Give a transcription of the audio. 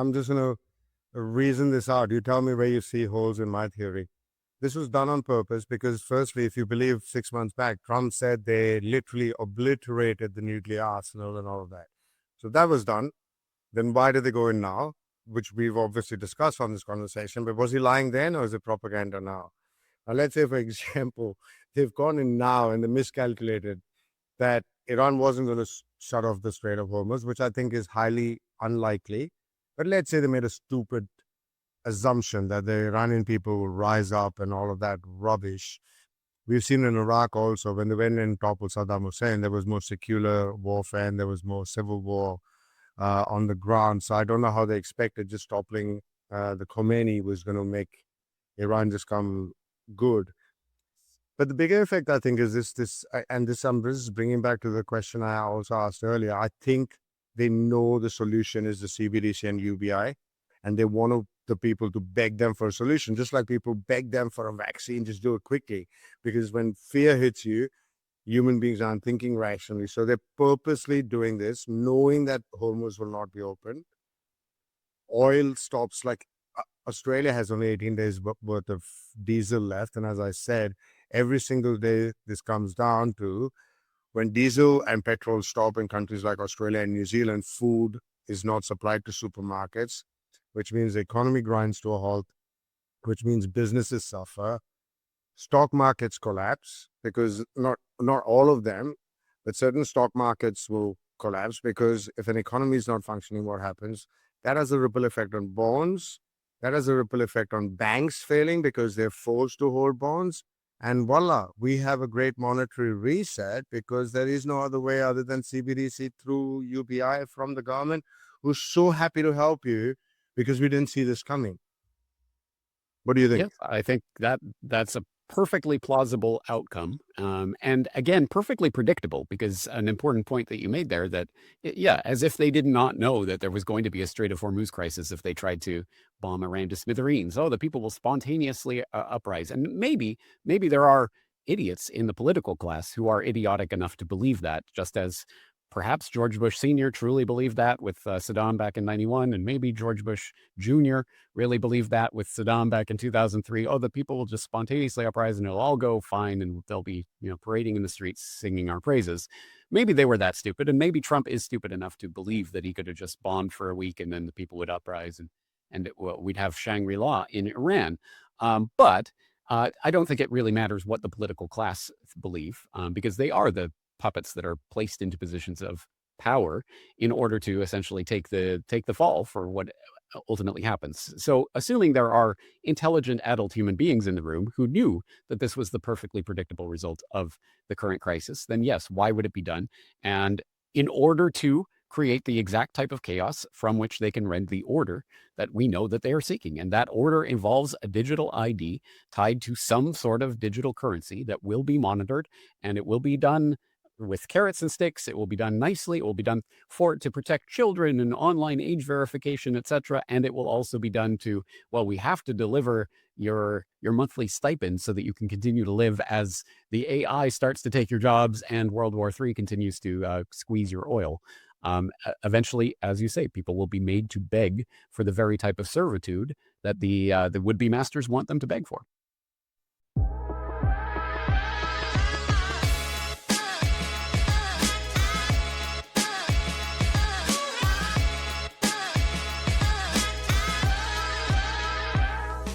I'm just going to reason this out. You tell me where you see holes in my theory. This was done on purpose because, firstly, if you believe 6 months back, Trump said they literally obliterated the nuclear arsenal and all of that. So that was done. Then why did they go in now? Which we've obviously discussed on this conversation. But was he lying then, or is it propaganda now? Now, let's say, for example, they've gone in now and they miscalculated that Iran wasn't going to shut off the Strait of Hormuz, which I think is highly unlikely. But let's say they made a stupid assumption that the Iranian people will rise up and all of that rubbish. We've seen in Iraq also, when they went and toppled Saddam Hussein, there was more secular warfare and there was more civil war on the ground. So I don't know how they expected just toppling the Khomeini was going to make Iran just come good. But the bigger effect, I think, is this is bringing back to the question I also asked earlier. I think they know the solution is the CBDC and UBI, and they want the people to beg them for a solution, just like people beg them for a vaccine, just do it quickly. Because when fear hits you, human beings aren't thinking rationally. So they're purposely doing this, knowing that Hormuz will not be open. Oil stops, like Australia has only 18 days worth of diesel left. And as I said, every single day this comes down to when diesel and petrol stop in countries like Australia and New Zealand, food is not supplied to supermarkets, which means the economy grinds to a halt, which means businesses suffer. Stock markets collapse because not all of them, but certain stock markets will collapse because if an economy is not functioning, what happens? That has a ripple effect on bonds. That has a ripple effect on banks failing because they're forced to hold bonds. And voila, we have a great monetary reset because there is no other way other than CBDC through UBI from the government, who's so happy to help you because we didn't see this coming. What do you think? Yes, I think that's a perfectly plausible outcome. And again, perfectly predictable, because an important point that you made there that, yeah, as if they did not know that there was going to be a Strait of Hormuz crisis if they tried to bomb Iran to smithereens. Oh, the people will spontaneously uprise. And maybe there are idiots in the political class who are idiotic enough to believe that, just as perhaps George Bush Sr. truly believed that with Saddam back in 91, and maybe George Bush Jr. really believed that with Saddam back in 2003. Oh, the people will just spontaneously uprise and it'll all go fine and they'll be, parading in the streets singing our praises. Maybe they were that stupid, and maybe Trump is stupid enough to believe that he could have just bombed for a week and then the people would uprise and we'd have Shangri-La in Iran. But I don't think it really matters what the political class believe, because they are the puppets that are placed into positions of power in order to essentially take the fall for what ultimately happens. So assuming there are intelligent adult human beings in the room who knew that this was the perfectly predictable result of the current crisis, then yes, why would it be done? And in order to create the exact type of chaos from which they can rend the order that we know that they are seeking. And that order involves a digital ID tied to some sort of digital currency that will be monitored, and it will be done with carrots and sticks. It will be done nicely. It will be done to protect children and online age verification, etc. And it will also be done to, well, we have to deliver your monthly stipend so that you can continue to live as the AI starts to take your jobs and World War III continues to squeeze your oil. Eventually, as you say, people will be made to beg for the very type of servitude that the would-be masters want them to beg for.